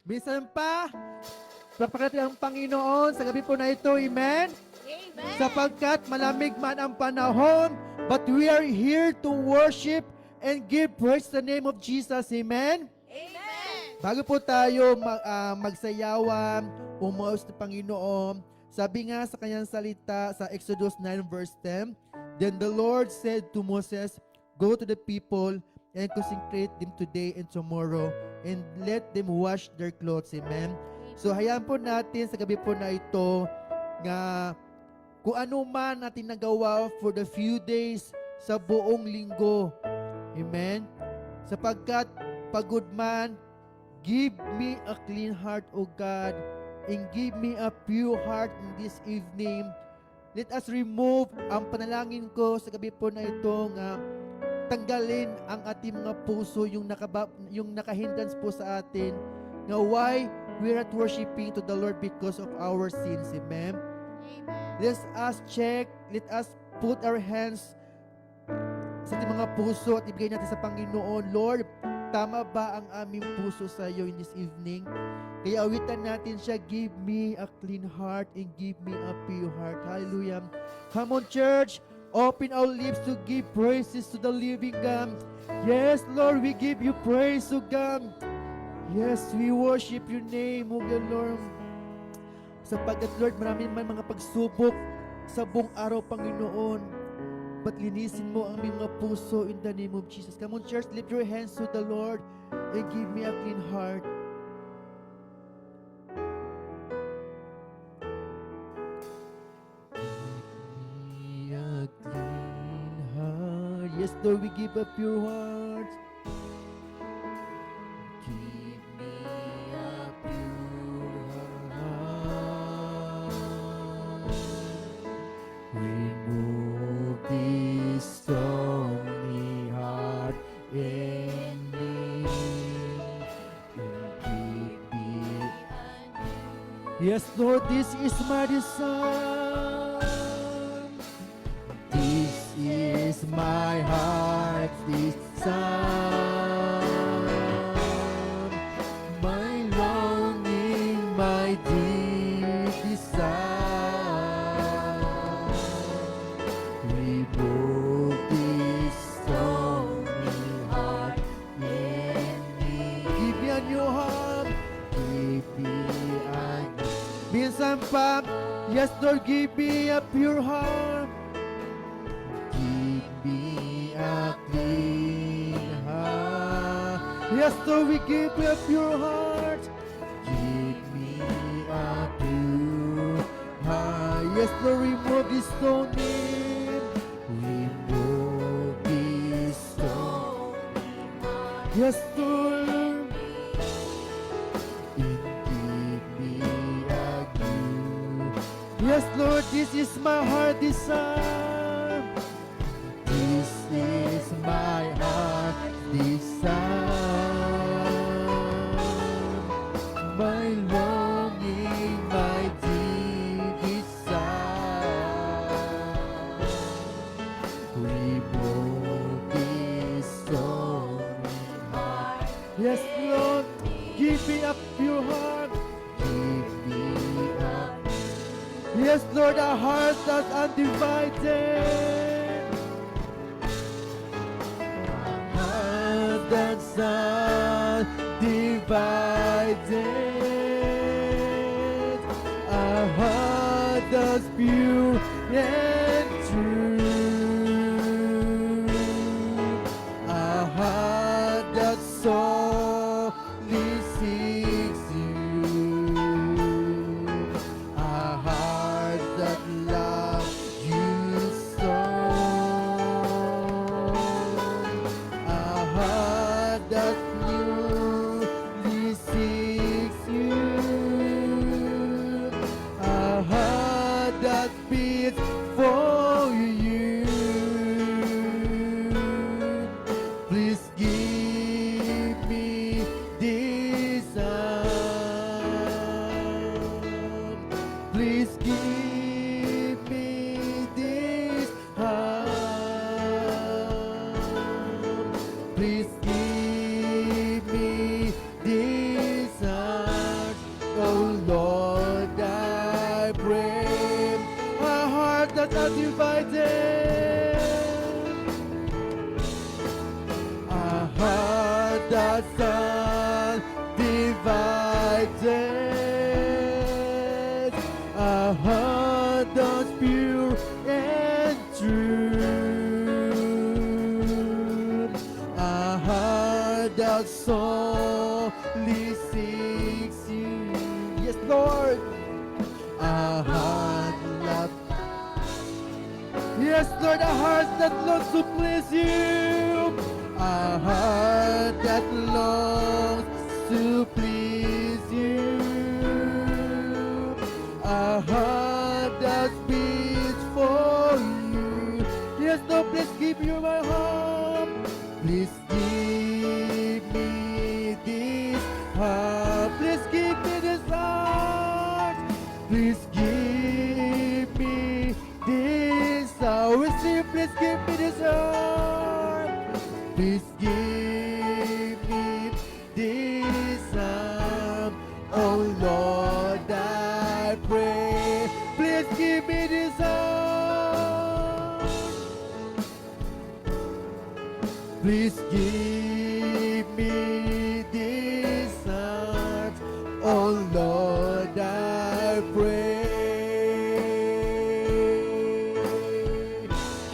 Minsan pa, napakati ang Panginoon sa gabi po na ito. Amen? Amen. Sapagkat malamig man ang panahon, but we are here to worship and give praise to the name of Jesus. Amen? Amen. Bago po tayo magsayawan, umaos ng Panginoon, sabi nga sa kanyang salita sa Exodus 9 verse 10, Then the Lord said to Moses, Go to the people and consecrate them today and tomorrow and let them wash their clothes. Amen? So hayaan po natin sa gabi po na ito nga kung ano man natin nagawa for the few days sa buong linggo. Amen? Sapagkat pagod man, give me a clean heart, O God, and give me a pure heart in this evening. Let us remove ang panalangin ko sa gabi po na ito nga tanggalin ang ating mga puso, yung nakahindrance po sa atin, nga why we're not worshiping to the Lord because of our sins. Amen? Let us check, let us put our hands sa ating mga puso at ibigay natin sa Panginoon. Lord, tama ba ang aming puso sa iyo in this evening? Kaya awitan natin siya, give me a clean heart and give me a pure heart. Hallelujah. Come on, church. Open our lips to give praises to the living God. Yes, Lord, we give you praise, O God. Yes, we worship your name, O God, Lord. Sapagkat, Lord, marami man mga pagsubok sa buong araw, Panginoon. But linisin mo ang aming mga puso in the name of Jesus. Come on, church, lift your hands to the Lord and give me a clean heart. Give me a clean heart. Yes, Lord, we give up your heart. Give me a pure heart. Remove this stony heart in me and give me. Yes, Lord, this is my desire. This is my heart's desire. My longing, my deep desire. Remove this stony heart in me. Give me a new heart. Give me a new. Minsan pa, yes, Lord, give me a pure heart. Give me a clean heart. Yes, Lord, we give you a pure heart. Give me a pure heart. Yes, Lord, remove this stony. Remove this stony heart. Yes, Lord. And give me a new. Yes, Lord, this is my heart desire. This is my heart desire. My longing, my deep desire. Remove this stony heart. Yes, Lord, give me a pure heart. Give me a. Yes, Lord, a heart that's undivided. That's undivided, a heart that's pure and true, a heart that solely seeks you, a heart that loves you so. That newly seeks you, a heart that beats for seeks you. Yes, Lord. A heart that yes, Lord, a heart that longs to please you. A heart that longs to please you. A heart that beats for you. Yes, Lord, please give you my heart. Please give me this heart. Please give me this heart. Please give me this heart. We say, please give me this heart. Please give me this heart. Oh Lord, I pray. Please give me this heart. Please give me this heart. Oh Lord, I pray.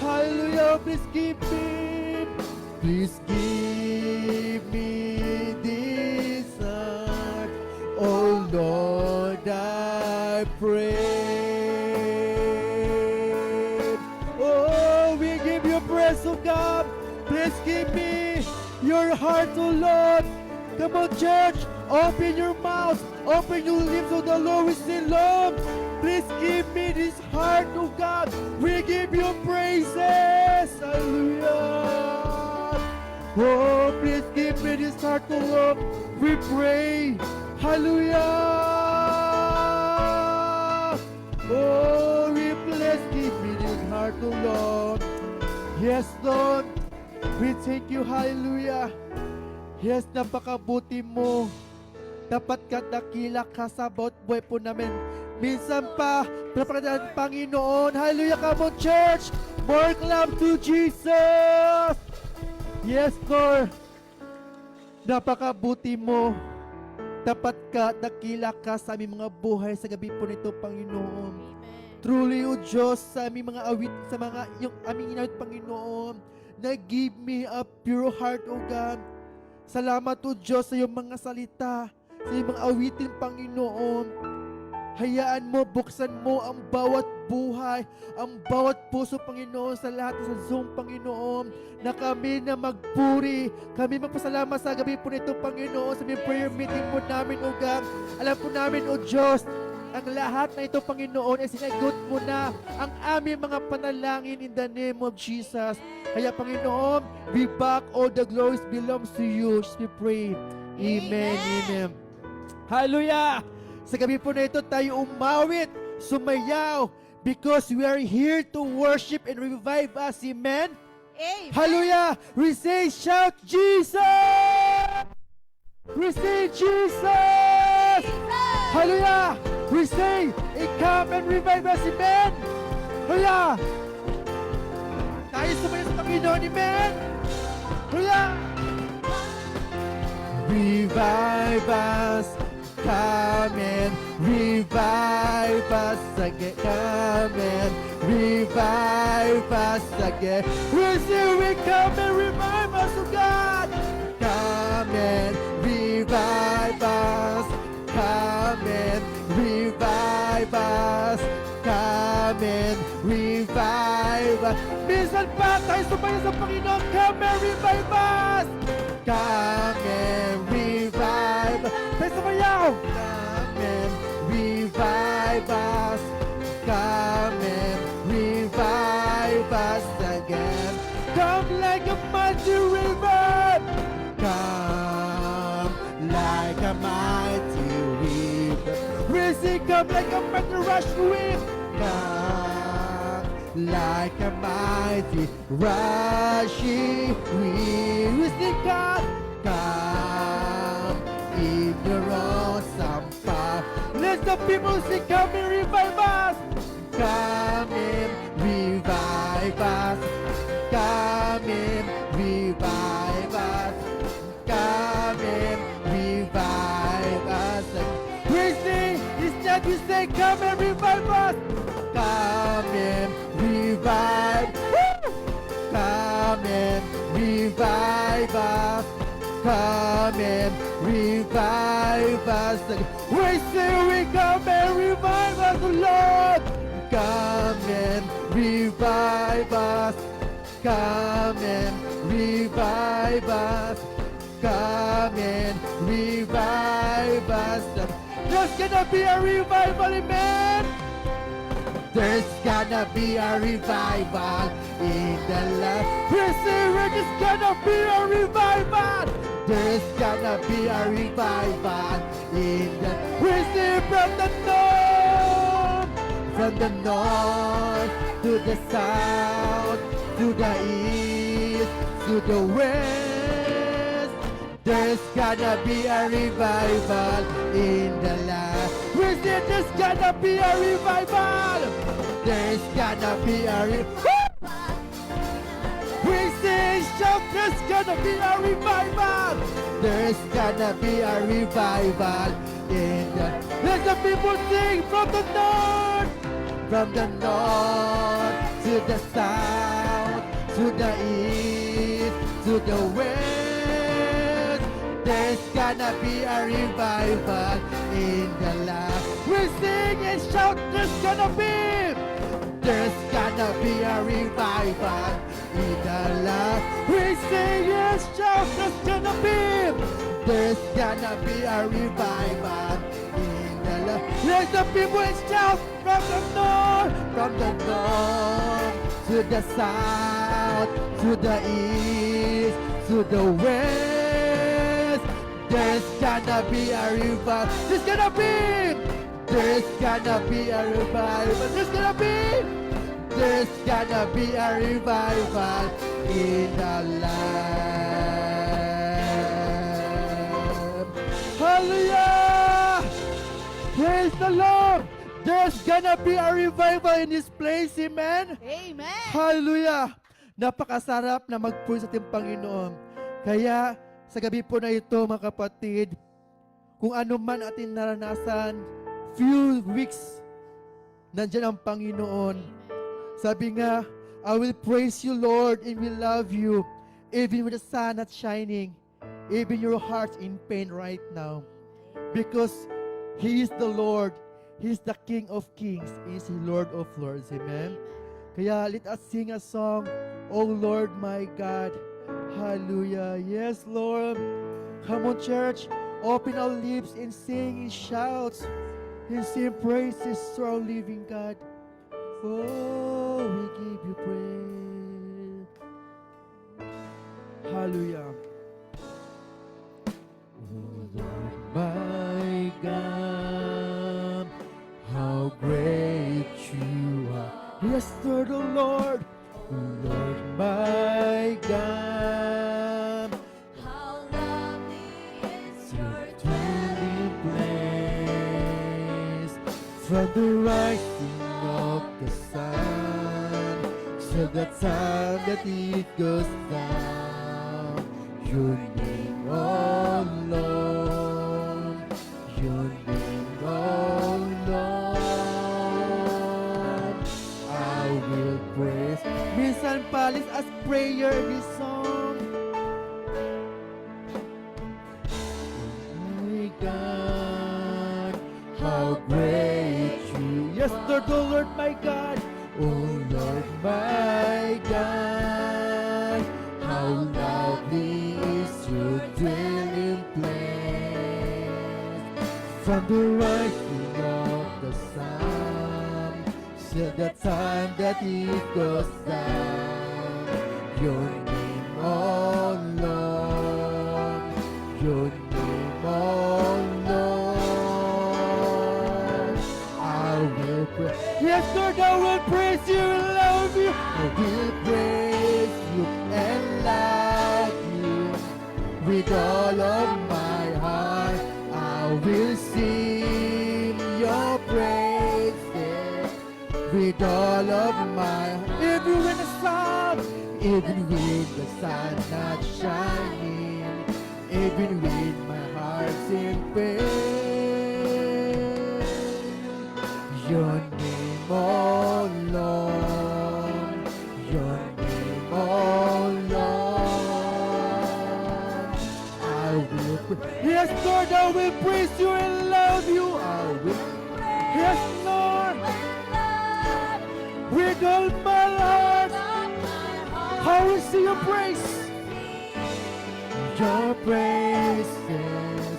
Hallelujah, please give me. Please give me this heart. Oh Lord, I pray. Oh, we give you praise, oh God. Please give me your heart, oh Lord. Come on, church. Open your mouth. Open your lips, oh the Lord. We say, Lord, please give me this heart, oh God. We give you praises. Hallelujah. Oh, please give me this heart, oh Lord. We pray. Hallelujah. Oh, we please give me this heart, oh Lord. Yes, Lord. We thank you, hallelujah. Yes, napakabuti mo. Dapat ka dakila ka sa bawat buhay po namin. Minsan pa, pinapakadaan Panginoon. Hallelujah, come on, church. More clap to Jesus. Yes, Lord. Napakabuti mo. Dapat ka dakila ka sa aming mga buhay sa gabi po nito, Panginoon. Truly, O Diyos, sa aming mga awit, sa mga yung aming inawit, Panginoon, na give me a pure heart, O God. Salamat, O Diyos, sa iyong mga salita, sa iyong mga awitin, Panginoon. Hayaan mo, buksan mo ang bawat buhay, ang bawat puso, Panginoon, sa lahat sa Zoom, Panginoon, na kami na magpuri, kami magpasalamat sa gabi po nito, Panginoon, sa prayer meeting po namin, O God. Alam po namin, O Diyos, ang lahat na ito, Panginoon, ay sinagot mo na ang aming mga panalangin in the name of Jesus. Kaya, Panginoon, be back, all the glories belongs to you. Just we pray. Amen. Amen. Hallelujah! Sa gabi po na ito, tayo umawit, sumayaw, because we are here to worship and revive us. Amen? Amen. Hallelujah! We say, shout, Jesus! We say, Jesus! Hallelujah! We say, come and revive us. Amen? Hallelujah! Tayo sumayaw sa Panginoon. Amen? Hallelujah! Revive us. Come and revive us again. Come and revive us again. We say we come and revive us, oh God. Come and revive us. Come and revive us. Come and revive us. Minsan pa tayo sumayo sa Panginoon. Come and revive us. Come and revive us. Tayo sumayaw. Come and revive us. Come and revive us again. Come like a mighty river. Come like a mighty river. We sing, come like a mighty rushing wind. Come like a mighty rushing wind. We sing, come in your awesome power. Let the people sing, come and revive us. Come and revive us. Come and revive us. Come and revive us. We sing, instead we say, come and revive us. Come and revive. Woo! Come and revive us. come and revive us. We say we come and revive us, Lord. Come and revive us. Come and revive us. Come and revive us. There's gonna be a revival, amen. There's gonna be a revival in the land. We're saying there's gonna be a revival. There's gonna be a revival in the. We're saying from the north to the south, to the east, to the west. There's gonna be a revival in the land. We say there's gonna be a revival. There's gonna be a revival. We say shout, there's gonna be a revival. There's gonna be a revival in the. Let the people sing from the north to the south, to the east, to the west. There's gonna be a revival in the land. We sing and shout, there's gonna be a revival in the land. We sing and shout, there's gonna be a revival in the land. Let the people shout from the north to the south, to the east, to the west. There's gonna be a revival. There's gonna be a revival. There's gonna be a revival in the land. Hallelujah! Praise the Lord! There's gonna be a revival in this place, amen? Amen. Hallelujah! Napakasarap na magpuyo sa ating Panginoon. Kaya, sa gabi po na ito, mga kapatid, kung ano man ating naranasan, few weeks, nandyan ang Panginoon. Sabi nga, I will praise you, Lord, and will love you, even with the sun not shining, even your heart in pain right now. Because He is the Lord, He is the King of Kings, He is the Lord of Lords, amen? Kaya let us sing a song, Oh Lord my God, hallelujah. Yes, Lord. Come on, church, open our lips and sing and shout and sing praises to our living God. Oh, we give you praise. Hallelujah. Oh Lord my God, how great you are. Yes, Lord, oh Lord. Oh Lord my God, How lovely is your dwelling place. From the rising of the sun till the time that it goes down, your name alone, your name alone, I will praise. Minsan palis as prayer this song. My God, how great you. Yes, Lord, oh Lord, my God. Oh Lord, my God, how lovely is your dwelling place. From the rising of the sun till the time that it goes down, your name alone, your name alone, I will praise. Yes, Lord, I will praise you and love you. I will praise you and love you with all of my heart. I will sing your praises with all of my heart. Even when the sun not shining, even when my heart's in pain, your name alone, your name alone, I see your praise. Your praises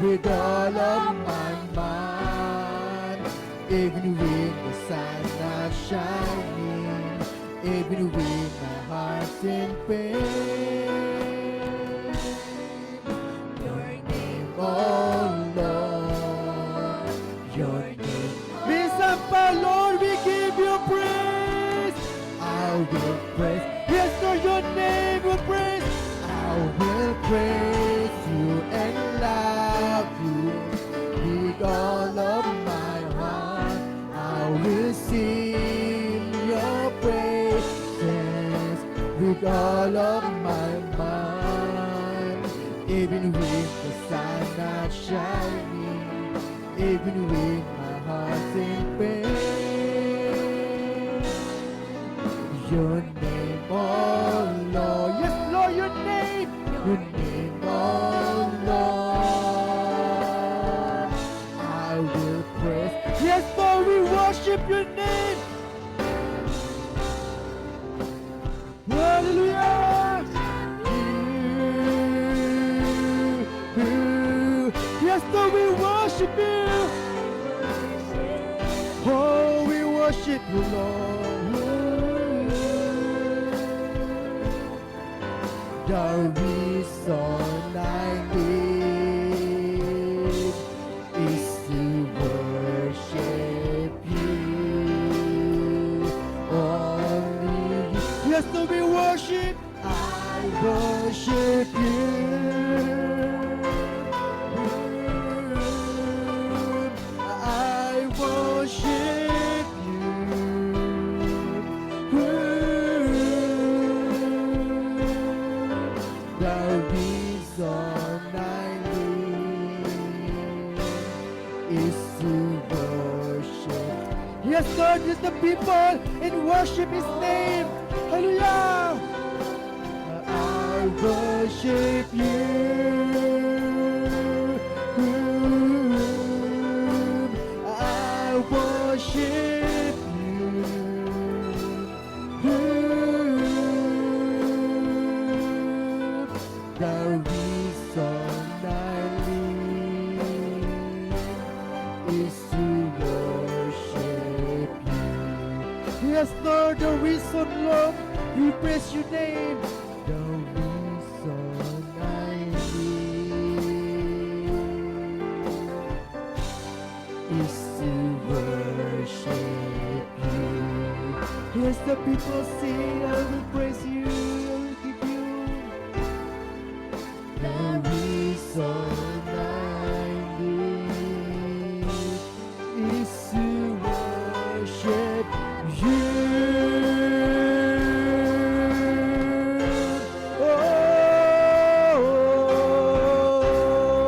with all of my mind. Even when the sun's not shining, even when my heart's in pain. Your name, Oh Lord, your name. Minsan pa, Lord, we give you praise. I will praise. Yes, Lord, your name will praise. I will praise you and love you with all of my heart. I will sing your praises with all of my mind. Even when the sun not shining, even when my heart's in pain. Your name, oh Lord, yes Lord, your name, oh Lord, I will praise. Yes Lord, we worship your name. Hallelujah. Yes Lord, we worship you. Oh, we worship you, Lord. The reason I live is to worship you. Only you. Yes, to be worship. I worship you. I worship you. The reason I live is to worship. Yes, Lord, is the people and worship His name. Hallelujah. I worship you. I worship you. The reason I live is to worship you. Yes, Lord, the reason, Lord, we praise your name. The reason I live is to worship you. Yes, the people sing, I will praise you, I will give you. The reason I live is to worship you.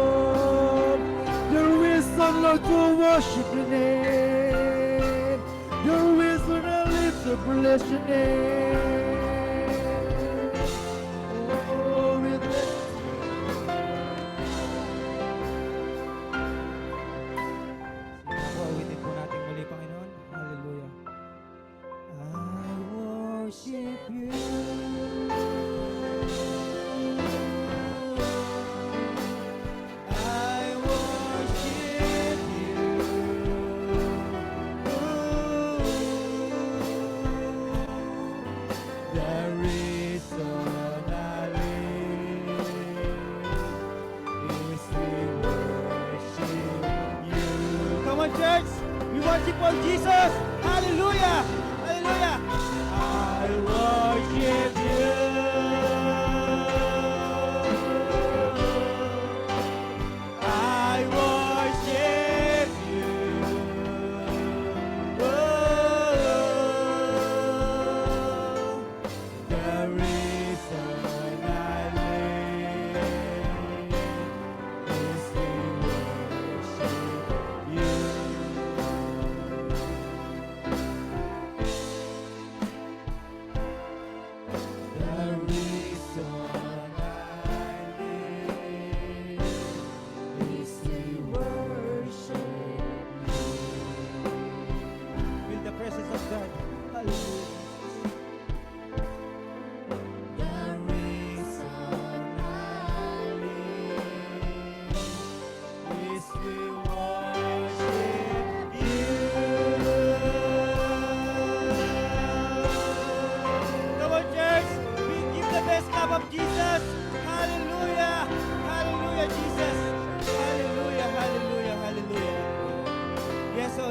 Oh, the reason, Lord, to worship your name. The reason I live to bless your name. Oh, we bless. Awitin po natin muli, Panginoon. Hallelujah. I worship you. I worship you. The reason I live is to worship you. Come on, church! We worship for Jesus! Hallelujah! Hallelujah! I worship you. I worship you. Oh, the reason I live is to worship you.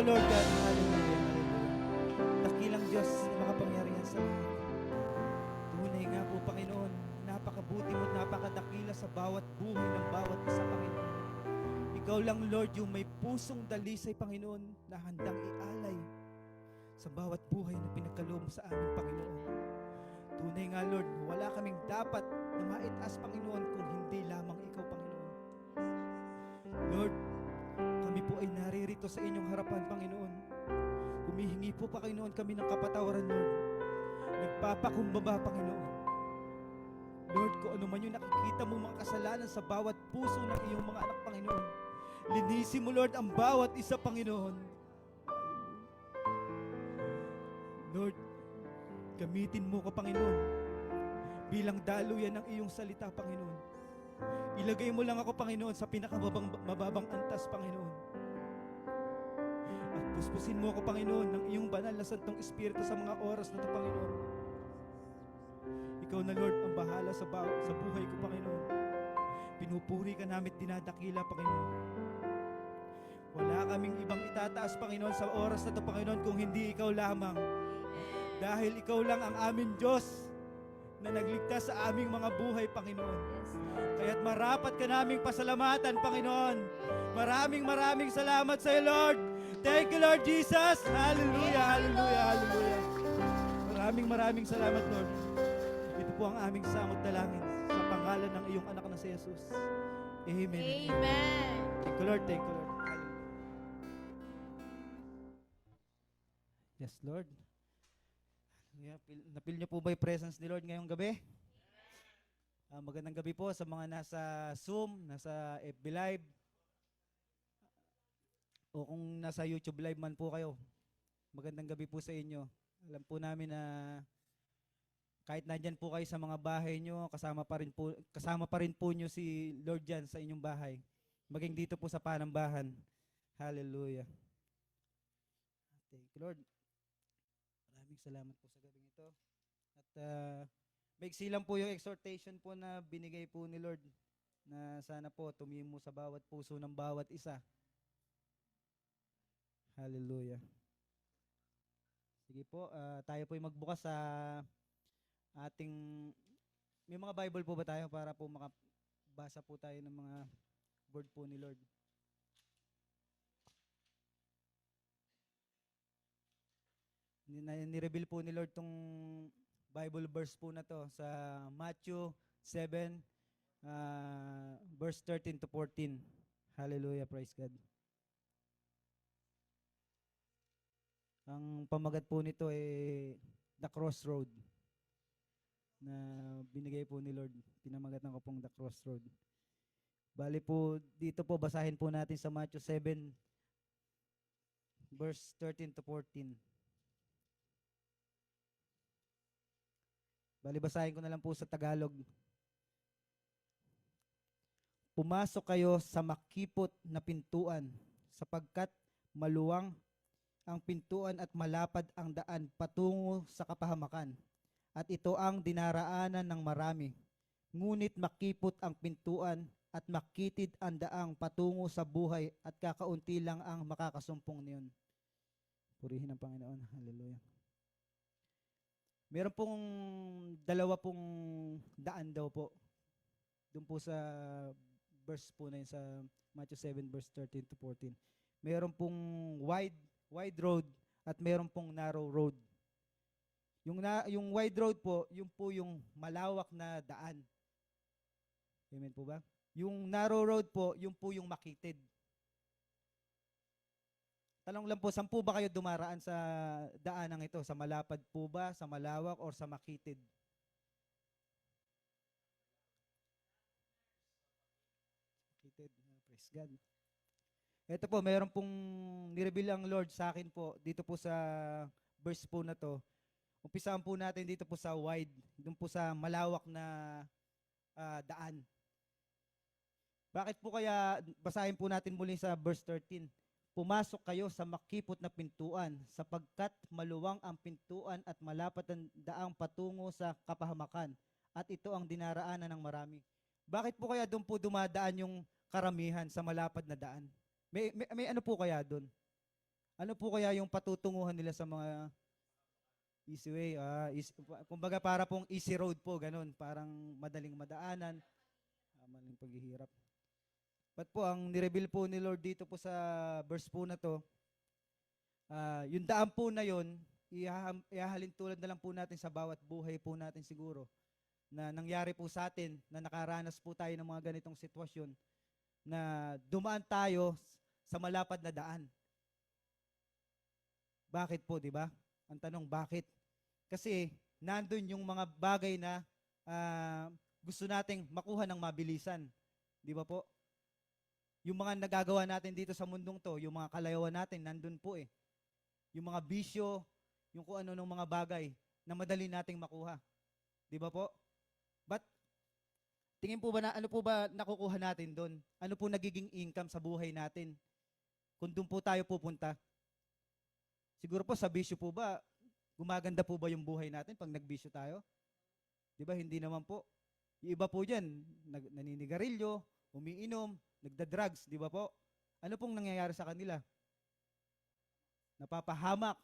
Lord God. Hallelujah. Hallelujah. Dakilang Diyos na makapangyarihan sa lahat. Tunay nga po, Panginoon, napakabuti mo at napakadakila sa bawat buhay ng bawat isa, Panginoon. Ikaw lang, Lord, yung may pusong dalisay, Panginoon, na handang ialay sa bawat buhay na pinagkaloob mo sa amin, Panginoon. Tunay nga, Lord, wala kaming dapat na maitaas, Panginoon, kung hindi lamang Ikaw, Panginoon. Lord, kami po ay naririto sa inyong harapan, Panginoon. Humihingi po, Panginoon, kami ng kapatawaran, Lord. Nagpapakumbaba, Panginoon. Lord, kung ano man yung nakikita mo mga kasalanan sa bawat puso ng iyong mga anak, Panginoon, linisin mo, Lord, ang bawat isa, Panginoon. Lord, gamitin mo ko, Panginoon, bilang daluyan ng iyong salita, Panginoon. Ilagay mo lang ako, Panginoon, sa pinakamababang antas, Panginoon. At puspusin mo ako, Panginoon, ng iyong banal na santong espiritu sa mga oras na ito, Panginoon. Ikaw na, Lord, ang bahala sa buhay ko, Panginoon. Pinupuri ka namin, dinadakila, Panginoon. Wala kaming ibang itataas, Panginoon, sa oras na ito, Panginoon, kung hindi ikaw lamang. Dahil ikaw lang ang aming Diyos na nagligtas sa aming mga buhay, Panginoon. Kaya't marapat ka naming pasalamatan, Panginoon. Maraming salamat sa iyo, Lord. Thank you, Lord Jesus. Hallelujah, hallelujah, hallelujah. Maraming salamat, Lord. Ito po ang aming samot dalangin sa pangalan ng iyong anak na si Jesus. Amen. Amen. Thank you, Lord. Thank you, Lord. Hallelujah. Yes, Lord. Napil niyo po ba yung presence ni Lord ngayong gabi? Magandang gabi po sa mga nasa Zoom, nasa FB Live, o kung nasa YouTube Live man po kayo. Magandang gabi po sa inyo. Alam po namin na kahit nandyan po kayo sa mga bahay nyo, kasama pa rin po nyo si Lord dyan sa inyong bahay. Maging dito po sa Panambahan. Hallelujah. Thank you, Lord. Maraming salamat po sa gabing ito. At maiksi lang po yung exhortation po na binigay po ni Lord na sana po tumimo sa bawat puso ng bawat isa. Hallelujah. Sige po, tayo po yung magbukas sa ating, may mga Bible po ba tayo para po makabasa po tayo ng mga word po ni Lord. Nireveal po ni Lord tong Bible verse po na to sa Matthew 7 verse 13 to 14. Hallelujah, praise God. Ang pamagat po nito ay The Crossroad na binigay po ni Lord. Pinamagatan ko pong The Crossroad. Bali po, dito po basahin po natin sa Matthew 7 verse 13 to 14. Bali, basahin ko na lang po sa Tagalog. Pumasok kayo sa makipot na pintuan, sapagkat maluwang ang pintuan at malapad ang daan patungo sa kapahamakan. At ito ang dinaraanan ng marami. Ngunit makipot ang pintuan at makitid ang daang patungo sa buhay at kakaunti lang ang makakasumpong niyon. Purihin ang Panginoon. Hallelujah. Meron pong dalawa pong daan daw po. Doon po sa verse po na yun sa Matthew 7 verse 13 to 14. Meron pong wide road at meron pong narrow road. Yung wide road po, yung po yung malawak na daan. Amen po ba? Yung narrow road po, yung po yung makitid. Tanong lang po, saan po ba kayo dumaraan sa daanang ito? Sa malapad po ba, sa malawak, or sa makitid? Makitid. Praise God. Ito po, mayroon pong nireveal ang Lord sa akin po, dito po sa verse po na to. Umpisahan po natin dito po sa wide, dito po sa malawak na daan. Bakit po kaya, basahin po natin muli sa verse 13. Pumasok kayo sa makipot na pintuan, sapagkat maluwang ang pintuan at malapad ang daang patungo sa kapahamakan, at ito ang dinaraanan ng marami. Bakit po kaya doon po dumadaan yung karamihan sa malapad na daan? May ano po kaya doon? Ano po kaya yung patutunguhan nila sa mga easy way? Kumbaga para pong easy road po, ganun. Parang madaling madaanan, madaling paghihirap. But po, ang nireveal po ni Lord dito po sa verse po na to, yung daan po na yun, ihahalin tulad na lang po natin sa bawat buhay po natin siguro na nangyari po sa atin, na nakaranas po tayo ng mga ganitong sitwasyon, na dumaan tayo sa malapad na daan. Bakit po, di ba? Ang tanong, bakit? Kasi nandun yung mga bagay na gusto nating makuha ng mabilisan. Di ba po? Yung mga nagagawa natin dito sa mundong to, yung mga kalayawan natin, nandun po eh. Yung mga bisyo, yung kung ano ng mga bagay na madali nating makuha. Di ba po? But, tingin po ba na, ano po ba nakukuha natin doon? Ano po nagiging income sa buhay natin? Kung doon po tayo pupunta? Siguro po sa bisyo po ba, gumaganda po ba yung buhay natin pag nagbisyo tayo? Di ba? Hindi naman po. Yung iba po dyan, naninigarilyo, umiinom, nagda-drugs, di ba po? Ano pong nangyayari sa kanila? Napapahamak.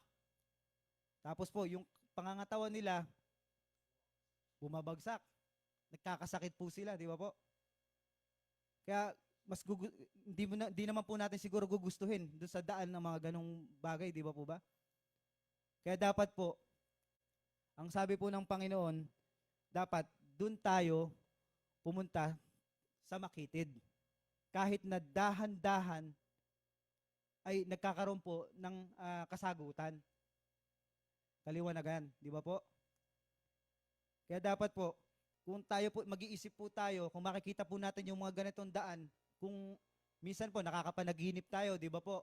Tapos po, yung pangangatawan nila, bumabagsak. Nagkakasakit po sila, di ba po? Kaya, hindi naman po natin siguro gugustuhin doon sa daan ng mga ganong bagay, di ba po ba? Kaya dapat po, ang sabi po ng Panginoon, dapat doon tayo pumunta sa makitid. Kahit na dahan-dahan ay nagkakaroon po ng kasagutan. Kaliwanagan, di ba po? Kaya dapat po, kung tayo po, mag-iisip po tayo, kung makikita po natin yung mga ganitong daan, kung minsan po nakakapanaginip tayo, di ba po?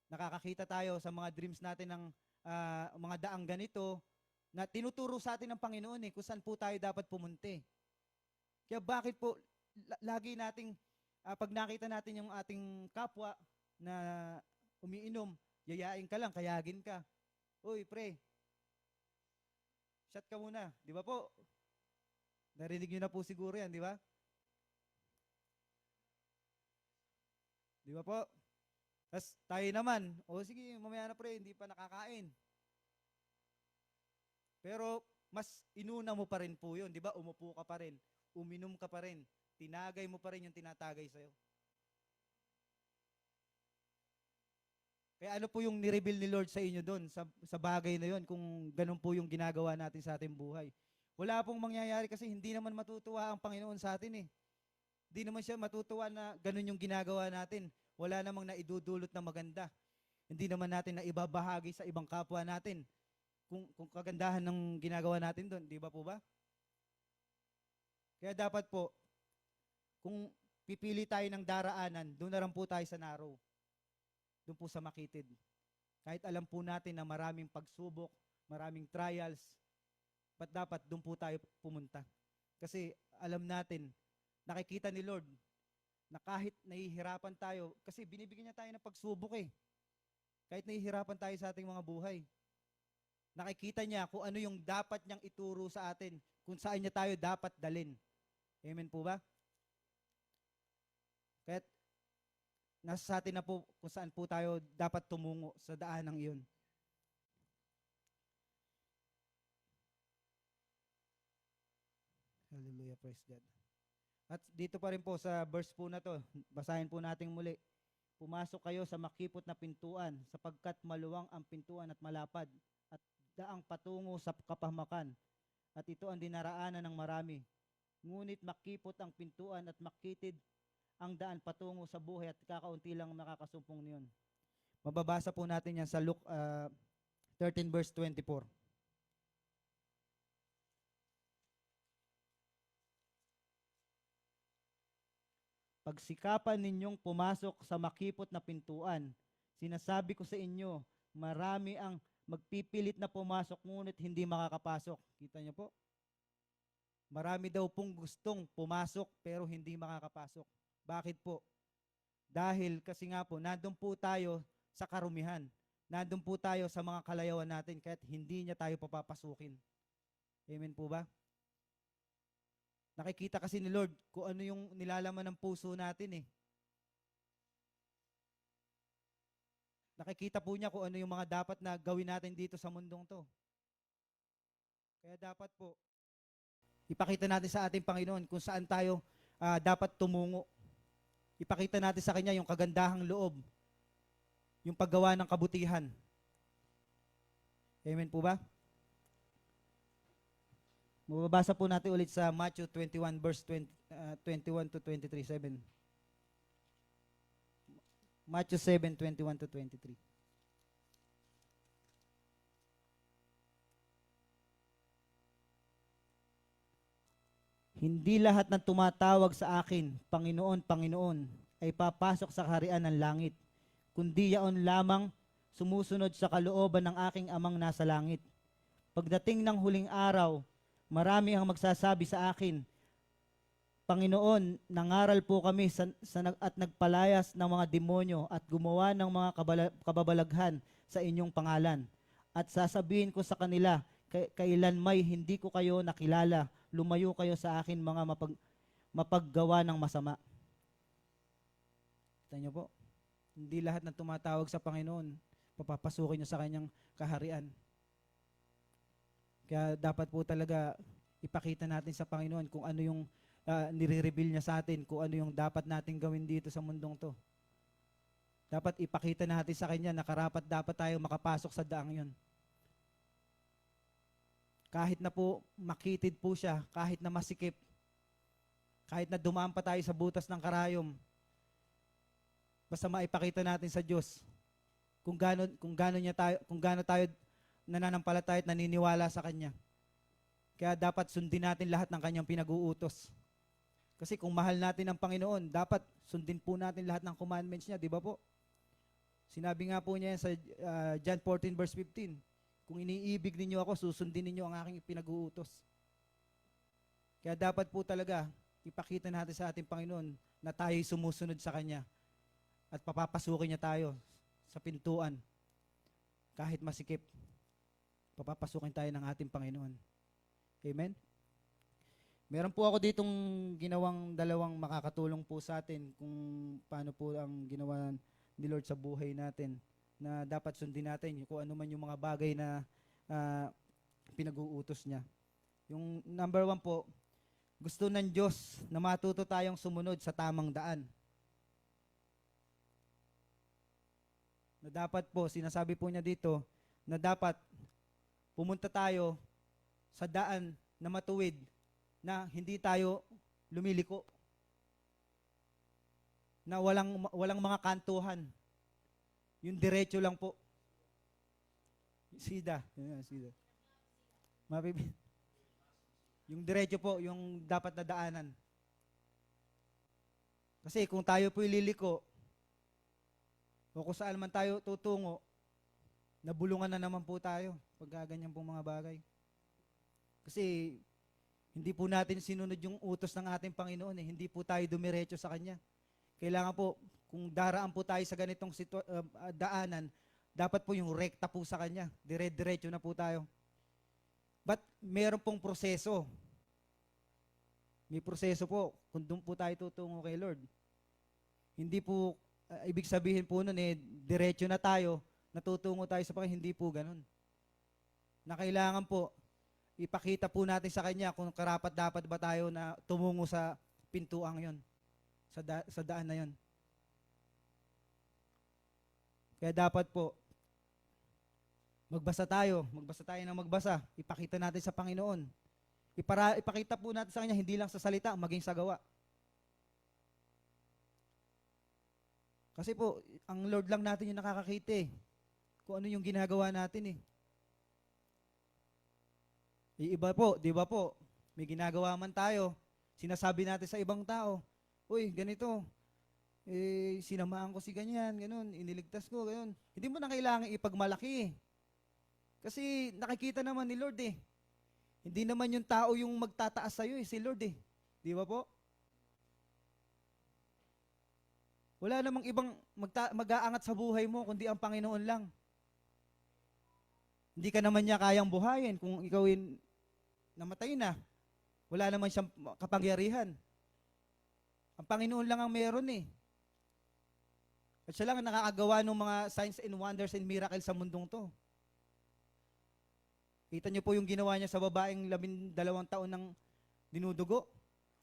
Nakakakita tayo sa mga dreams natin ng mga daang ganito, na tinuturo sa atin ng Panginoon kung saan po tayo dapat pumunti. Kaya bakit po, lagi nating, pag nakita natin yung ating kapwa na umiinom, yayain ka lang, kayagin ka. Uy, pre, shot ka muna. Di ba po? Narinig nyo na po siguro yan, di ba? Di ba po? Tapos tayo naman, sige, mamaya na pre, hindi pa nakakain. Pero mas inuna mo pa rin po yun, di ba? Umupo ka pa rin, uminom ka pa rin, tinagay mo pa rin yung tinatagay sa'yo. Kaya ano po yung nireveal ni Lord sa inyo doon, sa bagay na yun, kung ganun po yung ginagawa natin sa ating buhay? Wala pong mangyayari kasi hindi naman matutuwa ang Panginoon sa atin eh. Hindi naman siya matutuwa na ganun yung ginagawa natin. Wala namang naidudulot na maganda. Hindi naman natin na ibabahagi sa ibang kapwa natin kung kagandahan ng ginagawa natin doon. Di ba po ba? Kaya dapat po, kung pipili tayo ng daraanan, doon na lang po tayo sa narrow. Doon po sa makitid. Kahit alam po natin na maraming pagsubok, maraming trials, but dapat doon po tayo pumunta. Kasi alam natin, nakikita ni Lord, na kahit nahihirapan tayo, kasi binibigyan niya tayo ng pagsubok eh. Kahit nahihirapan tayo sa ating mga buhay. Nakikita niya kung ano yung dapat niyang ituro sa atin, kung saan niya tayo dapat dalin. Amen po ba? Kaya nasa sa atin na po kung saan po tayo dapat tumungo sa daanang iyon. Hallelujah, praise God. At dito pa rin po sa verse po na to, basahin po natin muli. Pumasok kayo sa makipot na pintuan, sapagkat maluwang ang pintuan at malapad, at daang patungo sa kapahamakan. At ito ang dinaraanan ng marami. Ngunit makipot ang pintuan at makitid ang daan patungo sa buhay, at kakaunti lang makakasumpong niyon. Mababasa po natin yan sa Luke 13 verse 24. Pagsikapan ninyong pumasok sa makipot na pintuan. Sinasabi ko sa inyo, marami ang magpipilit na pumasok ngunit hindi makakapasok. Kita niyo po? Marami daw pong gustong pumasok pero hindi makakapasok. Bakit po? Dahil kasi nga po, nandun po tayo sa karumihan. Nandun po tayo sa mga kalayawan natin kahit hindi niya tayo papapasukin. Amen po ba? Nakikita kasi ni Lord kung ano yung nilalaman ng puso natin eh. Nakikita po niya kung ano yung mga dapat na gawin natin dito sa mundong to. Kaya dapat po, ipakita natin sa ating Panginoon kung saan tayo dapat tumungo. Ipakita natin sa Kanya yung kagandahang loob, yung paggawa ng kabutihan. Amen po ba? Mababasa po natin ulit sa Matthew 21 verse 21 to 23, 7. Matthew 7, 21 to 23. Hindi lahat ng tumatawag sa akin, Panginoon, Panginoon, ay papasok sa kaharian ng langit, kundi yaon lamang sumusunod sa kalooban ng aking amang nasa langit. Pagdating ng huling araw, marami ang magsasabi sa akin, Panginoon, nangaral po kami at nagpalayas ng mga demonyo at gumawa ng mga kababalaghan sa inyong pangalan. At sasabihin ko sa kanila, kailan may hindi ko kayo nakilala, lumayo kayo sa akin mga mapaggawa ng masama. Kita niyo po, hindi lahat ng tumatawag sa Panginoon, papapasukin niyo sa kanyang kaharian. Kaya dapat po talaga ipakita natin sa Panginoon kung ano yung nire-reveal niya sa atin, kung ano yung dapat natin gawin dito sa mundong to. Dapat ipakita natin sa Kanya na karapat dapat tayo makapasok sa daang yun. Kahit na po makitid po siya, kahit na masikip, kahit na dumaan pa tayo sa butas ng karayom, basta maipakita natin sa Diyos kung gaano tayo nananampalataya at naniniwala sa Kanya. Kaya dapat sundin natin lahat ng Kanyang pinag-uutos. Kasi kung mahal natin ang Panginoon, dapat sundin po natin lahat ng commandments niya, di ba po? Sinabi nga po niya sa John 14 verse 15, kung iniibig ninyo ako, susundin ninyo ang aking pinag-uutos. Kaya dapat po talaga, ipakita natin sa ating Panginoon na tayo'y sumusunod sa Kanya at papapasukin niya tayo sa pintuan. Kahit masikip, papapasukin tayo ng ating Panginoon. Amen? Meron po ako ditong ginawang dalawang makakatulong po sa atin kung paano po ang ginawa ni Lord sa buhay natin na dapat sundin natin kung ano man yung mga bagay na pinag-uutos niya. Yung number 1 po, gusto ng Diyos na matuto tayong sumunod sa tamang daan. Na dapat po, sinasabi po niya dito, na dapat pumunta tayo sa daan na matuwid, na hindi tayo lumiliko, na walang mga kantuhan, yung diretso lang po. Sida. Yung diretso po, yung dapat na daanan. Kasi kung tayo po liliko, o kung saan man tayo tutungo, nabulungan na naman po tayo pag ganyan pong mga bagay. Kasi hindi po natin sinunod yung utos ng ating Panginoon. Hindi po tayo dumiretso sa Kanya. Kailangan po, kung daraan po tayo sa ganitong daanan, dapat po yung rekta po sa Kanya. Dire-diretso na po tayo. But meron pong proseso. May proseso po kung doon po tayo tutungo kay Lord. Hindi po, ibig sabihin po nun diretso na tayo, natutungo tayo sa Panginoon. Hindi po ganun. Na kailangan po, ipakita po natin sa Kanya kung karapat-dapat ba tayo na tumungo sa pintuang yon, sa daan na yon. Kaya dapat po, magbasa tayo ng magbasa, ipakita natin sa Panginoon. Ipakita po natin sa Kanya, hindi lang sa salita, maging sa gawa. Kasi po, ang Lord lang natin yung nakakakita kung ano yung ginagawa natin Iba po, di ba po? May ginagawa man tayo, sinasabi natin sa ibang tao, uy, ganito, sinamaan ko si ganyan, ganun, iniligtas ko, ganun. Hindi mo na kailangan ipagmalaki. Kasi nakikita naman ni Lord Hindi naman yung tao yung magtataas sa'yo si Lord Di ba po? Wala namang ibang mag-aangat sa buhay mo, kundi ang Panginoon lang. Hindi ka naman niya kayang buhayin kung ikawin namatay na. Wala naman siyang kapangyarihan. Ang Panginoon lang ang meron At siya lang ang nakakagawa ng mga signs and wonders and miracles sa mundong to. Kita niyo po yung ginawa niya sa babaeng 12 taon ng dinudugo.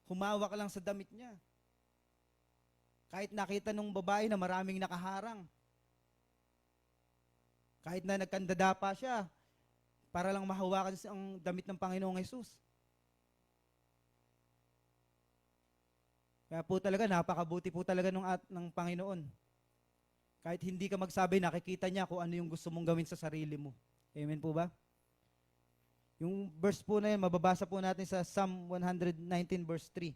Humawak lang sa damit niya. Kahit nakita nung babae na maraming nakaharang. Kahit na nagkandada pa siya, para lang mahawakan ang damit ng Panginoong Hesus. Kaya po talaga, napakabuti po talaga ng Panginoon. Kahit hindi ka magsabi, nakikita niya kung ano yung gusto mong gawin sa sarili mo. Amen po ba? Yung verse po na yun, mababasa po natin sa Psalm 119 verse 3.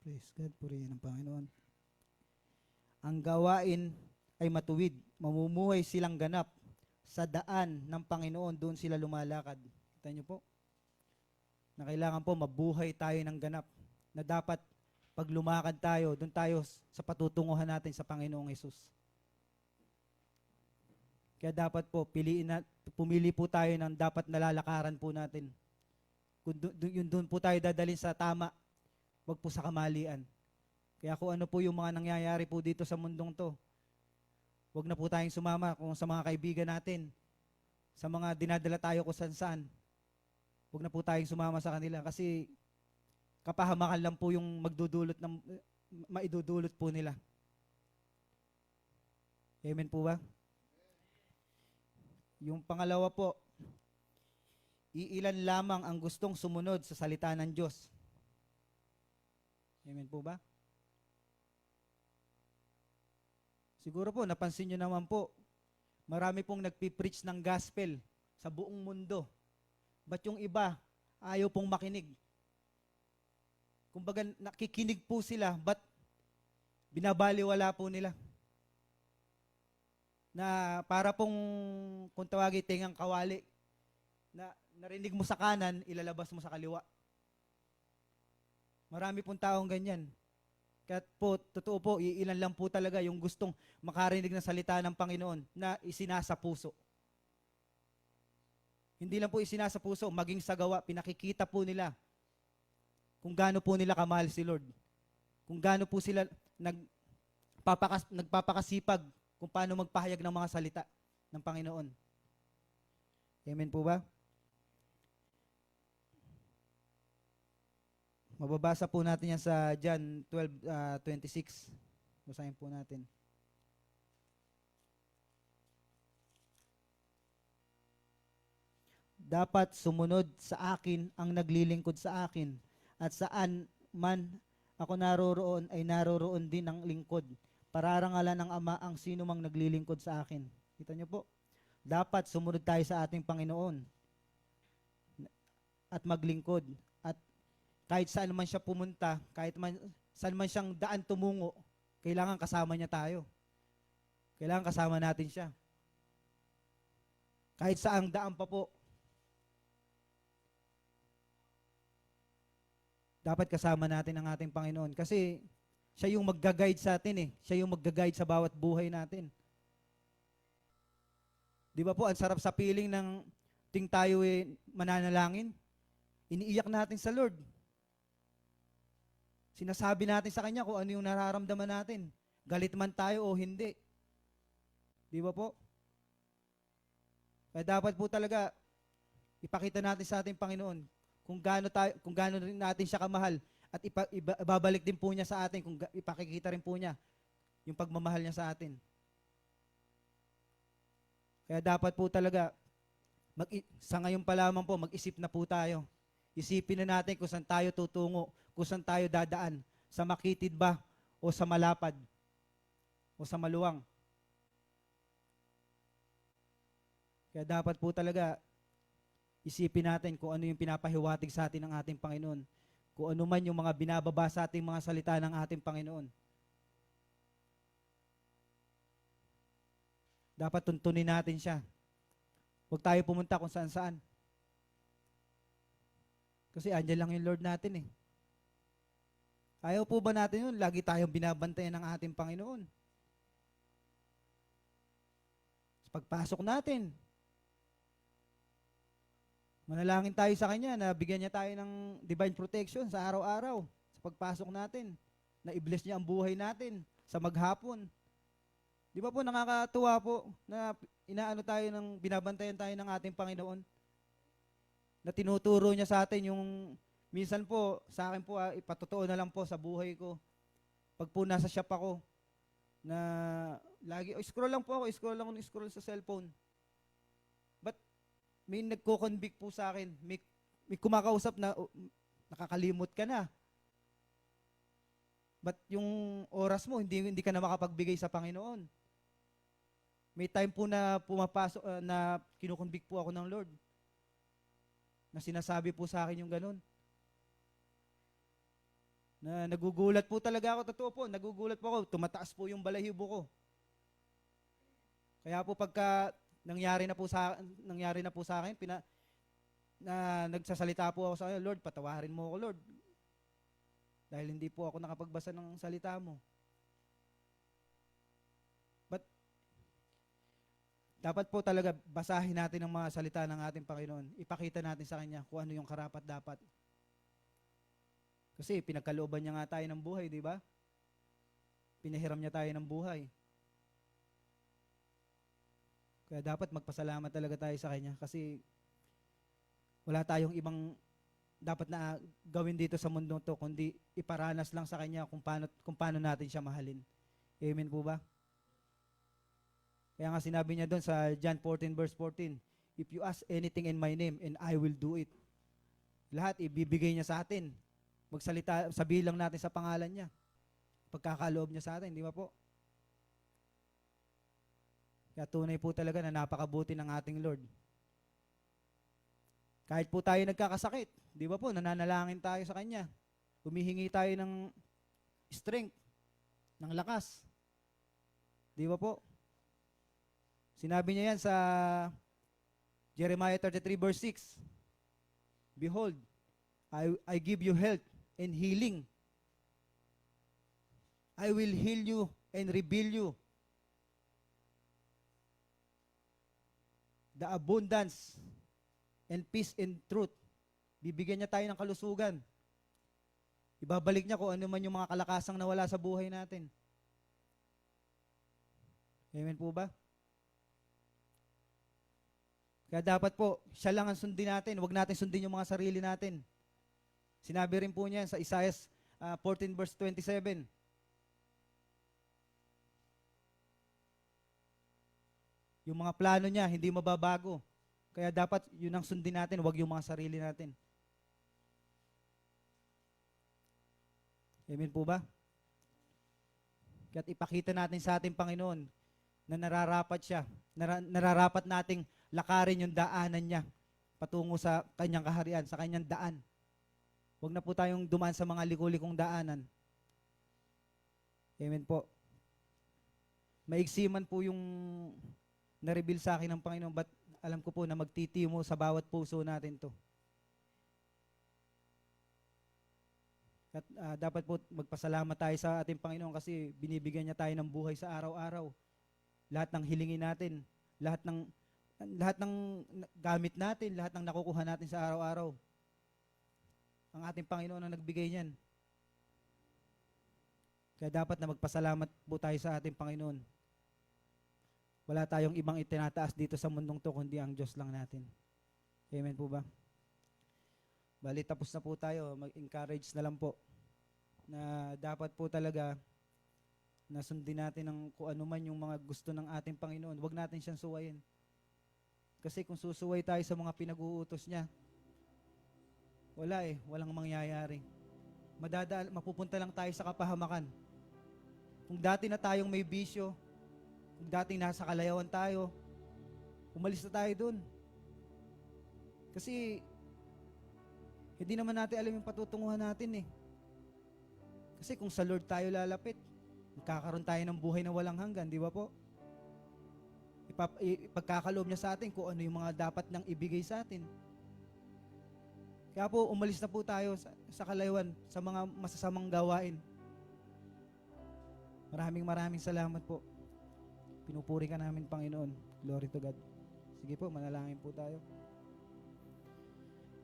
Praise God, purihin ang Panginoon. Ang gawain ay matuwid, mamumuhay silang ganap sa daan ng Panginoon, doon sila lumalakad. Kita niyo po? Na kailangan po mabuhay tayo ng ganap. Na dapat pag lumakad tayo, doon tayo sa patutunguhan natin sa Panginoong Hesus. Kaya dapat po, pumili po tayo ng dapat nalalakaran po natin. Kung doon po tayo dadalhin sa tama, wag po sa kamalian. Kaya kung ano po yung mga nangyayari po dito sa mundong to, wag na po tayong sumama kung sa mga kaibigan natin, sa mga dinadala tayo kung saan-saan. Wag na po tayong sumama sa kanila kasi kapahamakan lang po yung maidudulot po nila. Amen po ba? Yung pangalawa po, iilan lamang ang gustong sumunod sa salita ng Diyos. Amen po ba? Siguro po, napansin nyo naman po, marami pong nagpipreach ng gospel sa buong mundo. Ba't yung iba, ayaw pong makinig? Kumbaga, nakikinig po sila, ba't binabaliwala po nila? Na para pong, kung tawagin, tingang kawali, na narinig mo sa kanan, ilalabas mo sa kaliwa. Marami pong taong ganyan. Kaya po, totoo po, iilan lang po talaga yung gustong makarinig ng salita ng Panginoon na isinasa puso. Hindi lang po isinasa puso, maging sa gawa, pinakikita po nila kung gaano po nila kamahal si Lord. Kung gaano po sila nagpapakasipag kung paano magpahayag ng mga salita ng Panginoon. Amen po ba? Mababasa po natin yan sa John 12:26. Basahin po natin. Dapat sumunod sa akin ang naglilingkod sa akin, at saan man ako naroroon ay naroroon din ang lingkod. Pararangalan ng Ama ang sino mang naglilingkod sa akin. Kita niyo po? Dapat sumunod tayo sa ating Panginoon at maglingkod. At kahit saan man siya pumunta, saan man siyang daan tumungo, kailangan kasama niya tayo. Kailangan kasama natin siya. Kahit saang daan pa po, dapat kasama natin ang ating Panginoon. Kasi siya yung magga-guide sa atin eh. Siya yung magga-guide sa bawat buhay natin. Di ba po, ang sarap sa piling ng ting tayo mananalangin. Iniiyak natin sa Lord. Sinasabi natin sa Kanya kung ano yung nararamdaman natin. Galit man tayo o hindi. Di ba po? Kaya dapat po talaga ipakita natin sa ating Panginoon kung gaano rin natin siya kamahal, at ibabalik din po niya sa atin, kung ipakikita rin po niya yung pagmamahal niya sa atin. Kaya dapat po talaga sa ngayon pa lamang po, mag-isip na po tayo. Isipin na natin kung saan tayo tutungo, kung saan tayo dadaan, sa makitid ba o sa malapad o sa maluwang. Kaya dapat po talaga isipin natin kung ano yung pinapahiwatig sa atin ng ating Panginoon. Kung ano man yung mga binababa sa ating mga salita ng ating Panginoon. Dapat tuntunin natin siya. Huwag tayo pumunta kung saan-saan. Kasi andyan lang yung Lord natin eh. Ayaw po ba natin yun? Lagi tayong binabantayan ng ating Panginoon. Pagpasok natin, manalangin tayo sa Kanya na bigyan niya tayo ng divine protection sa araw-araw, sa pagpasok natin, na i-bless niya ang buhay natin sa maghapon. Di ba po nakakatuwa po na inaano tayo binabantayan tayo ng ating Panginoon? Na tinuturo niya sa atin yung, minsan po, sa akin po, ipatotoo na lang po sa buhay ko. Pag po nasa shop ako, na lagi, scroll lang po ako, scroll sa cellphone. But may nagko-convict po sa akin, may kumakausap na, nakakalimot ka na. But yung oras mo, hindi ka na makapagbigay sa Panginoon. May time po na pumapasok, na kinukonvict po ako ng Lord. Na sinasabi po sa akin yung ganun. Na nagugulat po talaga ako, totoo po, nagugulat po ako, tumataas po yung balahibo ko. Kaya po pagka nangyari na po sa akin, na nagsasalita po ako sa kanya, Lord, patawarin mo ako, Lord. Dahil hindi po ako nakapagbasa ng salita mo. But dapat po talaga basahin natin ang mga salita ng ating Panginoon. Ipakita natin sa Kanya kung ano yung karapat-dapat. Kasi pinagkalooban niya nga tayo ng buhay, di ba? Pinahiram niya tayo ng buhay. Kaya dapat magpasalamat talaga tayo sa Kanya kasi wala tayong ibang dapat na gawin dito sa mundo to kundi iparanas lang sa Kanya kung paano natin siya mahalin. Amen po ba? Kaya nga sinabi niya doon sa John 14 verse 14, if you ask anything in my name and I will do it. Lahat ibibigay niya sa atin. Magsalita, sabihin lang natin sa pangalan niya. Pagkakaloob niya sa atin, di ba po? Kaya tunay po talaga na napakabuti ng ating Lord. Kahit po tayo nagkakasakit, di ba po, nananalangin tayo sa Kanya. Humihingi tayo ng strength, ng lakas. Di ba po? Sinabi niya yan sa Jeremiah 33 verse 6. Behold, I give you health and healing. I will heal you and rebuild you. The abundance and peace and truth. Bibigyan niya tayo ng kalusugan. Ibabalik niya kung ano man yung mga kalakasang nawala sa buhay natin. Amen po ba? Kaya dapat po, siya lang ang sundin natin. Huwag natin sundin yung mga sarili natin. Sinabi rin po niya sa Isaiah 14 verse 27. Yung mga plano niya, hindi mababago. Kaya dapat yun ang sundin natin, huwag yung mga sarili natin. Amen po ba? Kaya ipakita natin sa ating Panginoon na nararapat siya, nararapat nating lakarin yung daanan niya patungo sa kanyang kaharian, sa kanyang daan. Huwag na po tayong dumaan sa mga liku-likong daanan. Amen po. Maigsi man po yung na-reveal sa akin ng Panginoon, but alam ko po na magtitimo sa bawat puso natin to. At dapat po magpasalamat tayo sa ating Panginoon kasi binibigyan niya tayo ng buhay sa araw-araw. Lahat ng hilingin natin, lahat ng gamit natin, lahat ng nakukuha natin sa araw-araw. Ang ating Panginoon ang nagbigay niyan. Kaya dapat na magpasalamat po tayo sa ating Panginoon. Wala tayong ibang itinataas dito sa mundong to, kundi ang Diyos lang natin. Amen po ba? Bali, tapos na po tayo. Mag-encourage na lang po na dapat po talaga na sundin natin kung ano man yung mga gusto ng ating Panginoon. Huwag natin siyang suwayin. Kasi kung susuway tayo sa mga pinag-uutos niya, walang mangyayari. Mapupunta lang tayo sa kapahamakan. Kung dati na tayong may bisyo, kung dating nasa kalayawan tayo, umalis na tayo dun. Kasi hindi naman natin alam yung patutunguhan natin eh. Kasi kung sa Lord tayo lalapit, magkakaroon tayo ng buhay na walang hanggan, di ba po? Ipagkakaloob niya sa atin kung ano yung mga dapat nang ibigay sa atin. Kaya po, umalis na po tayo sa kalaywan, sa mga masasamang gawain. Maraming salamat po. Pinupuri ka namin, Panginoon. Glory to God. Sige po, manalangin po tayo.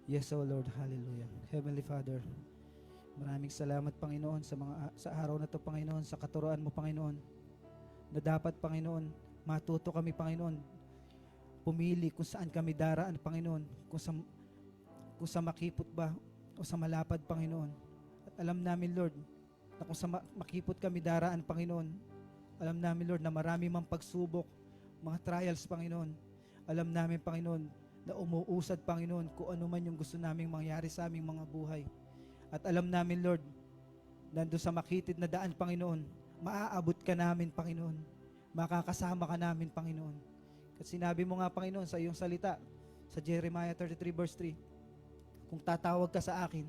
Yes, O Lord. Hallelujah. Heavenly Father, maraming salamat, Panginoon, sa araw na to, Panginoon, sa katuroan mo, Panginoon, na dapat, Panginoon, matuto kami, Panginoon, pumili kung saan kami daraan, Panginoon, kung sa makipot ba o sa malapad, Panginoon. At alam namin, Lord, na kung sa makipot kami daraan, Panginoon, alam namin, Lord, na marami mang pagsubok, mga trials, Panginoon. Alam namin, Panginoon, na umuusad, Panginoon, kung ano man yung gusto naming mangyari sa aming mga buhay. At alam namin, Lord, nandun sa makitid na daan, Panginoon, maaabot ka namin, Panginoon. Makakasama ka namin, Panginoon. Kasi sinabi mo nga, Panginoon, sa iyong salita, sa Jeremiah 33 verse 3, kung tatawag ka sa akin,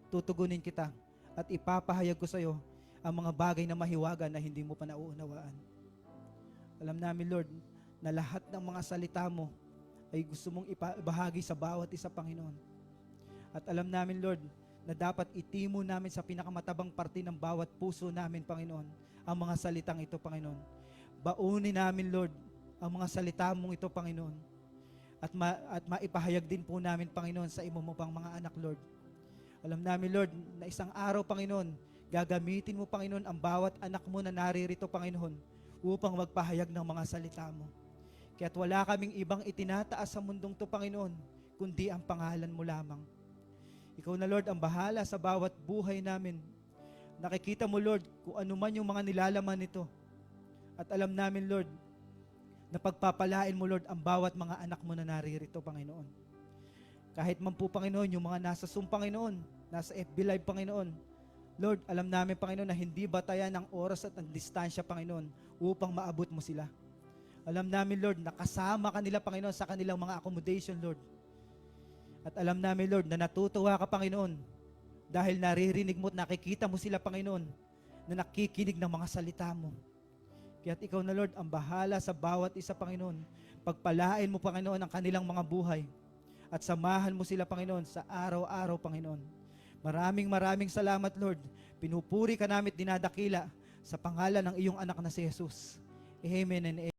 tutugunin kita at ipapahayag ko sa iyo ang mga bagay na mahiwaga na hindi mo pa nauunawaan. Alam namin, Lord, na lahat ng mga salita mo ay gusto mong ibahagi sa bawat isa, Panginoon. At alam namin, Lord, na dapat itimo namin sa pinakamatabang parte ng bawat puso namin, Panginoon, ang mga salitang ito, Panginoon. Baunin namin, Lord, ang mga salita mong ito, Panginoon. At maipahayag din po namin, Panginoon, sa imo mo pang mga anak, Lord. Alam namin, Lord, na isang araw, Panginoon, gagamitin mo, Panginoon, ang bawat anak mo na naririto, Panginoon, upang magpahayag ng mga salita mo. Kaya't wala kaming ibang itinataas sa mundong to, Panginoon, kundi ang pangalan mo lamang. Ikaw na, Lord, ang bahala sa bawat buhay namin. Nakikita mo, Lord, kung ano man yung mga nilalaman nito. At alam namin, Lord, na pagpapalain mo, Lord, ang bawat mga anak mo na naririto, Panginoon. Kahit man po, Panginoon, yung mga nasa Zoom, Panginoon, nasa FB Live, Panginoon, Lord, alam namin, Panginoon, na hindi batayan ang oras at ang distansya, Panginoon, upang maabot mo sila. Alam namin, Lord, nakasama ka nila, Panginoon, sa kanilang mga accommodation, Lord. At alam namin, Lord, na natutuwa ka, Panginoon, dahil naririnig mo at nakikita mo sila, Panginoon, na nakikinig ng mga salita mo. Kaya't ikaw na, Lord, ang bahala sa bawat isa, Panginoon. Pagpalain mo, Panginoon, ang kanilang mga buhay. At samahan mo sila, Panginoon, sa araw-araw, Panginoon. Maraming salamat, Lord. Pinupuri ka namin at dinadakila sa pangalan ng iyong anak na si Jesus. Amen and amen.